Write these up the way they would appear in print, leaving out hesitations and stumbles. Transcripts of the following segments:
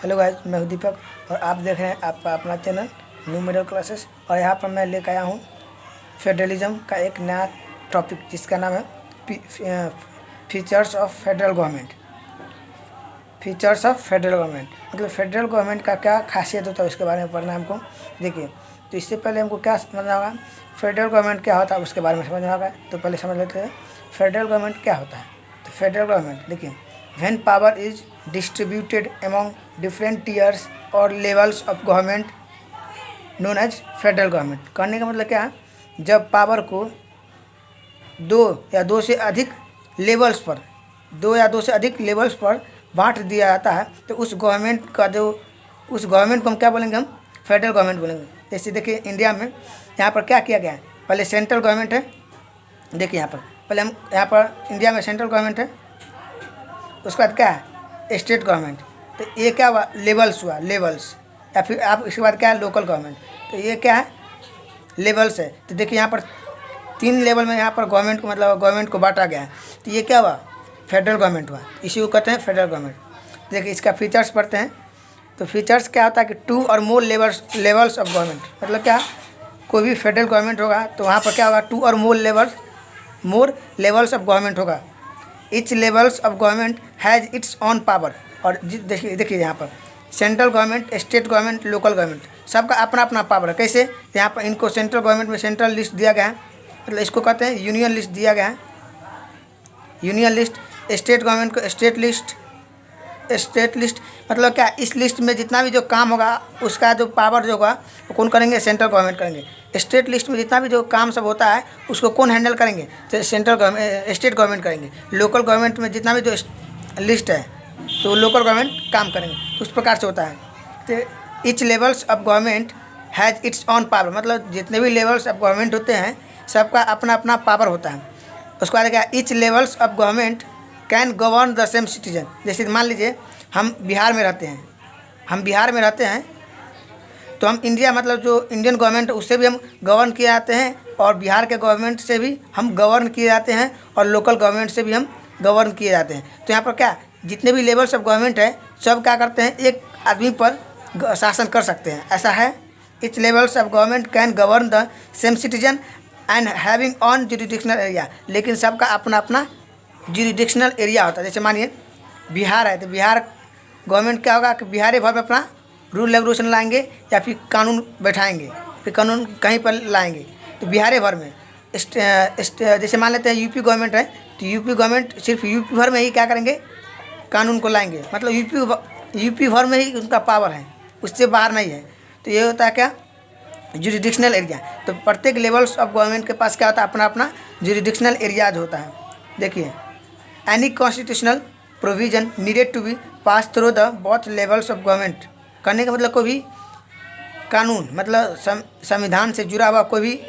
Hello guys, मैं हूं दीपक और आप देख रहे हैं आपका अपना चैनल न्यू मिडिल क्लासेस। और यहाँ पर मैं लेकर आया हूँ फेडरलिज्म का एक नया टॉपिक जिसका नाम है features of federal government. Features of federal government मतलब फेडरल गवर्नमेंट का क्या खासियत होता है उसके बारे में पढ़ना है हमको। देखिए, तो इससे पहले हमको क्या समझना होगा, फेडरल गवर्नमेंट क्या होता है उसके बारे में समझना होगा। तो पहले समझ लेते हैं फेडरल गवर्नमेंट क्या होता है। तो फेडरल गवर्नमेंट देखिए, when power is distributed among different tiers or levels of government known as federal government। कहने का मतलब क्या है, जब पावर को दो से अधिक लेवल्स पर बांट दिया जाता है तो उस गवर्नमेंट को हम क्या बोलेंगे, हम फेडरल गवर्नमेंट बोलेंगे। जैसे देखिए इंडिया में यहाँ पर क्या किया गया है, पहले सेंट्रल गवर्नमेंट है। देखिए यहाँ पर इंडिया में सेंट्रल गवर्नमेंट है, उसके बाद क्या है स्टेट गवर्नमेंट। तो ये क्या हुआ, लेवल्स या फिर आप इसके बाद क्या है लोकल गवर्नमेंट। तो ये क्या है, लेवल्स है। तो देखिए यहाँ पर 3 लेवल में यहाँ पर गवर्नमेंट को बांटा गया है। तो ये क्या हुआ, फेडरल गवर्नमेंट हुआ, इसी को कहते हैं फेडरल गवर्नमेंट। देखिए इसका फीचर्स पढ़ते हैं। तो फीचर्स क्या होता है कि 2 और मोर लेवल्स ऑफ गवर्नमेंट। मतलब क्या, कोई भी फेडरल गवर्नमेंट होगा तो वहाँ पर क्या होगा, 2 और मोर लेवल्स ऑफ गवर्नमेंट होगा। Each levels of government has its own power। और देखिए यहाँ पर central government, state government, local government सबका अपना अपना पावर है। कैसे, यहाँ पर इनको सेंट्रल गवर्नमेंट में सेंट्रल लिस्ट दिया गया है, मतलब इसको कहते हैं यूनियन लिस्ट दिया गया है, यूनियन लिस्ट। स्टेट गवर्नमेंट को स्टेट लिस्ट मतलब क्या, इस लिस्ट में जितना भी जो काम होगा उसका जो पावर जो होगा वो कौन करेंगे, सेंट्रल गवर्नमेंट करेंगे। स्टेट लिस्ट में जितना भी जो काम सब होता है उसको कौन हैंडल करेंगे, तो स्टेट गवर्नमेंट करेंगे। लोकल गवर्नमेंट में जितना भी जो लिस्ट है तो लोकल गवर्नमेंट काम करेंगे। उस प्रकार से होता है। तो each levels of government has its on power, मतलब जितने भी लेवल्स ऑफ गवर्नमेंट होते हैं सबका अपना अपना पावर होता है। उसके बाद क्या, each levels of government can govern the same citizen. जैसे मान लीजिए हम बिहार में रहते हैं तो हम इंडिया मतलब जो इंडियन गवर्नमेंट है उससे भी हम गवर्न किए जाते हैं, और बिहार के गवर्नमेंट से भी हम गवर्न किए जाते हैं, और लोकल गवर्नमेंट से भी हम गवर्न किए जाते हैं। तो यहाँ पर क्या, जितने भी लेवल्स ऑफ गवर्नमेंट है सब क्या करते हैं, एक आदमी पर शासन कर सकते हैं, ऐसा है। Each levels of government can govern the same citizen and having on jurisdictional area. लेकिन सबका अपना अपना जुरिडिक्शनल एरिया होता है। जैसे मानिए बिहार है तो बिहार गवर्नमेंट क्या होगा कि बिहार भर में अपना रूल रेगुलेशन लाएंगे या फिर कानून बैठाएंगे, फिर कानून कहीं पर लाएंगे। तो बिहार भर में जैसे मान लेते हैं यूपी गवर्नमेंट है तो यूपी गवर्नमेंट सिर्फ यूपी भर में ही क्या करेंगे, कानून को लाएंगे। मतलब यूपी भर में ही उनका पावर है, उससे बाहर नहीं है। तो ये होता है क्या, जुरिडिक्शनल एरिया। तो प्रत्येक लेवल्स ऑफ गवर्नमेंट के पास क्या होता है, अपना अपना जुरिडिक्शनल एरियाज होता है। देखिए, any constitutional provision needed to be pass through the both levels of government. करने का मतलब कोई भी कानून मतलब संविधान से जुड़ा हुआ कोई भी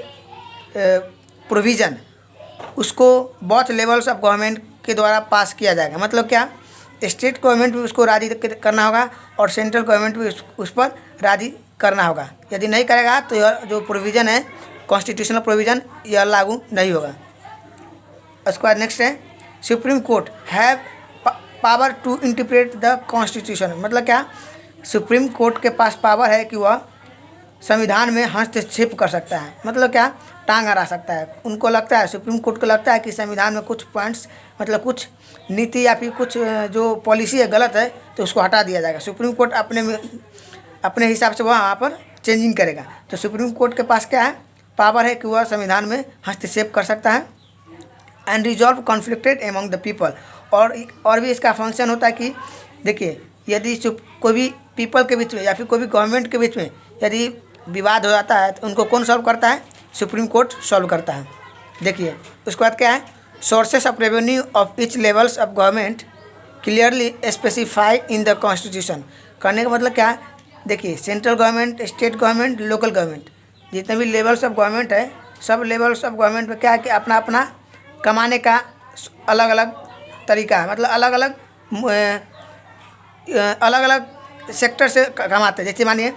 प्रोविज़न उसको बोथ लेवल्स ऑफ गवर्नमेंट के द्वारा पास किया जाएगा। मतलब क्या, स्टेट गवर्नमेंट भी उसको राजी करना होगा और सेंट्रल गवर्नमेंट भी उस पर राजी करना होगा। यदि नहीं करेगा तो यह जो प्रोविज़न है कॉन्स्टिट्यूशनल प्रोविज़न यह लागू नहीं होगा। उसके बाद नेक्स्ट है, supreme court have power to interpret the constitution. मतलब क्या, सुप्रीम कोर्ट के पास पावर है कि वह संविधान में हस्तक्षेप कर सकता है। मतलब क्या, टांग अड़ा सकता है। उनको लगता है, सुप्रीम कोर्ट को लगता है कि संविधान में कुछ पॉइंट्स मतलब कुछ नीति या फिर कुछ जो पॉलिसी है गलत है तो उसको हटा दिया जाएगा। सुप्रीम कोर्ट अपने हिसाब से वहाँ पर चेंजिंग करेगा। तो सुप्रीम कोर्ट के पास क्या है, पावर है कि वह संविधान में हस्तक्षेप कर सकता है। And resolve conflicted among the people. और भी इसका फंक्शन होता है कि देखिए, यदि कोई भी पीपल के बीच में या फिर कोई भी गवर्नमेंट के बीच में यदि विवाद हो जाता है तो उनको कौन सॉल्व करता है, सुप्रीम कोर्ट सॉल्व करता है। देखिए उसके बाद क्या है, sources of revenue of each levels of government clearly specify in the constitution. करने का मतलब क्या है, देखिए central government, state government, local government जितने भी लेवल्स ऑफ गवर्नमेंट है सब लेवल्स ऑफ गवर्नमेंट में क्या है कि अपना अपना कमाने का अलग अलग तरीका है। मतलब अलग अलग सेक्टर से कमाते हैं। जैसे मानिए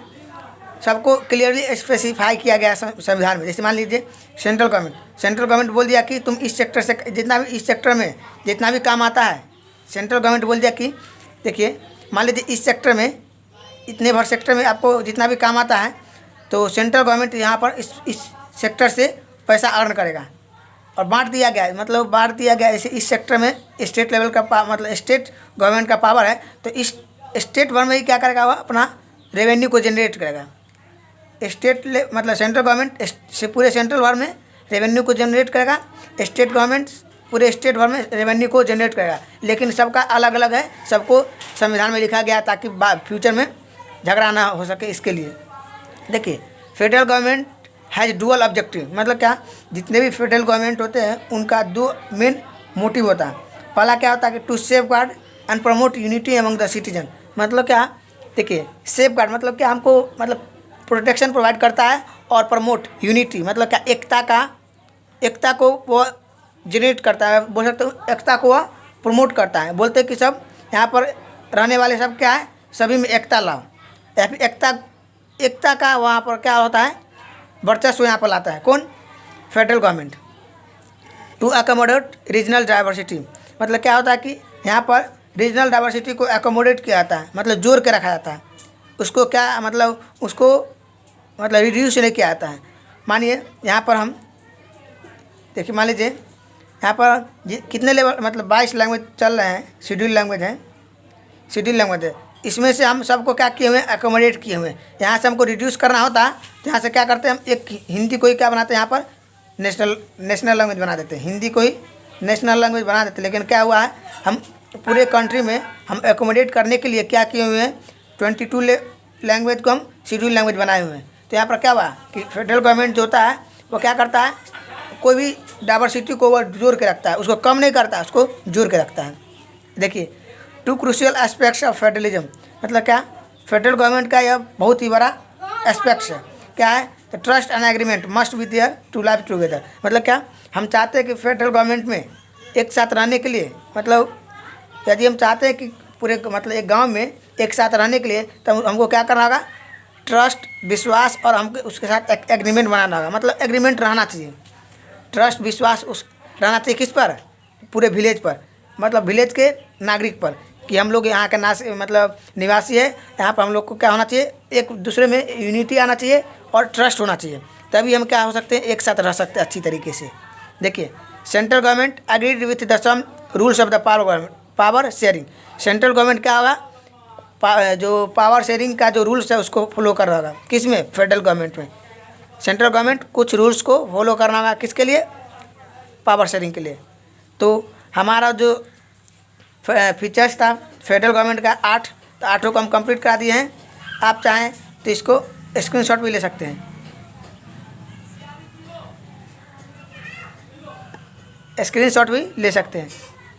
सबको क्लियरली स्पेसिफाई किया गया संविधान में। जैसे मान लीजिए सेंट्रल गवर्नमेंट बोल दिया कि तुम इस सेक्टर से इस सेक्टर में जितना भी काम आता है, सेंट्रल गवर्नमेंट बोल दिया कि देखिए मान लीजिए इस सेक्टर में इतने भर सेक्टर में आपको जितना भी काम आता है तो सेंट्रल गवर्नमेंट यहाँ पर इस सेक्टर से पैसा अर्न करेगा और बांट दिया गया है। मतलब बांट दिया गया है इस सेक्टर में स्टेट लेवल का मतलब स्टेट गवर्नमेंट का पावर है, तो इस स्टेट वन में ही क्या करेगा, वह अपना रेवेन्यू को जनरेट करेगा। मतलब सेंट्रल गवर्नमेंट से पूरे सेंट्रल वन में रेवेन्यू को जनरेट करेगा, स्टेट गवर्नमेंट पूरे स्टेट भर में रेवेन्यू को जनरेट करेगा, लेकिन सबका अलग अलग है। सबको संविधान में लिखा गया ताकि फ्यूचर में झगड़ा ना हो सके। इसके लिए देखिए, federal government has dual objective. मतलब क्या, जितने भी फेडरल गवर्नमेंट होते हैं उनका दो मेन मोटिव होता है। पहला क्या होता है कि to safeguard and promote unity among the citizen. मतलब क्या, देखिए सेफ गार्ड मतलब क्या, हमको मतलब प्रोटेक्शन प्रोवाइड करता है, और प्रमोट यूनिटी मतलब क्या, एकता को वो जनरेट करता है, बोल सकते हो एकता को वह प्रमोट करता है। बोलते हैं कि सब यहाँ पर रहने वाले सब क्या है, सभी में एकता लाओ। एकता का वहाँ पर क्या होता है, वर्चस्व यहाँ पर लाता है कौन, federal government. To accommodate regional diversity मतलब क्या होता है कि यहाँ पर रीजनल डाइवर्सिटी को अकोमोडेट किया जाता है, मतलब जोड़ के रखा जाता है। उसको क्या मतलब, उसको मतलब रिड्यूस नहीं किया जाता है। मानिए यहाँ पर हम देखिए, मान लीजिए यहाँ पर कितने लेवल मतलब 22 लैंग्वेज चल रहे हैं, शेड्यूल लैंग्वेज है। इसमें से हम सबको क्या किए हुए हैं, अकोमोडेट किए हुए हैं। यहाँ से हमको रिड्यूस करना होता तो यहाँ से क्या करते हैं, हम एक हिंदी को ही क्या बनाते हैं, यहाँ पर नेशनल लैंग्वेज बना देते हैं, हिंदी को ही नेशनल लैंग्वेज बना देते हैं। लेकिन क्या हुआ है, हम पूरे कंट्री में हम एकोमोडेट करने के लिए क्या किए हुए हैं, 22 लैंग्वेज को हम शेड्यूल लैंग्वेज बनाए हुए हैं। तो यहाँ पर क्या हुआ कि फेडरल गवर्नमेंट जो होता है वो क्या करता है, कोई भी डाइवर्सिटी को वो जोड़ के रखता है, उसको कम नहीं करता, उसको जोड़ के रखता है। देखिए, two crucial aspects of federalism मतलब क्या, फेडरल गवर्नमेंट का यह बहुत ही बड़ा एस्पेक्ट्स है। क्या है, तो trust and agreement must be there to live together. मतलब क्या, हम चाहते हैं कि फेडरल गवर्नमेंट में एक साथ रहने के लिए, मतलब यदि हम चाहते हैं कि पूरे मतलब एक गांव में एक साथ रहने के लिए, तब हमको क्या करना होगा, ट्रस्ट, विश्वास, और हमको उसके साथ एक एग्रीमेंट बनाना होगा। मतलब एग्रीमेंट रहना चाहिए, ट्रस्ट, विश्वास उस रहना चाहिए किस पर, पूरे विलेज पर, मतलब विलेज के नागरिक पर, कि हम लोग यहाँ के मतलब निवासी है, यहाँ पर हम लोग को क्या होना चाहिए, एक दूसरे में यूनिटी आना चाहिए और ट्रस्ट होना चाहिए, तभी हम क्या हो सकते हैं, एक साथ रह सकते हैं अच्छी तरीके से। देखिए, central government agreed with the some rules of the power sharing. Central government क्या होगा, जो पावर शेयरिंग का जो रूल्स है उसको फॉलो कर रहा होगा, किस में, फेडरल गवर्नमेंट में। सेंट्रल गवर्नमेंट कुछ रूल्स को फॉलो करना होगा, किसके लिए, पावर शेयरिंग के लिए। तो हमारा जो फीचर्स था फेडरल गवर्नमेंट का 8, तो 8 को हम कंप्लीट करा दिए हैं। आप चाहें तो इसको स्क्रीनशॉट भी ले सकते हैं, स्क्रीनशॉट भी ले सकते हैं।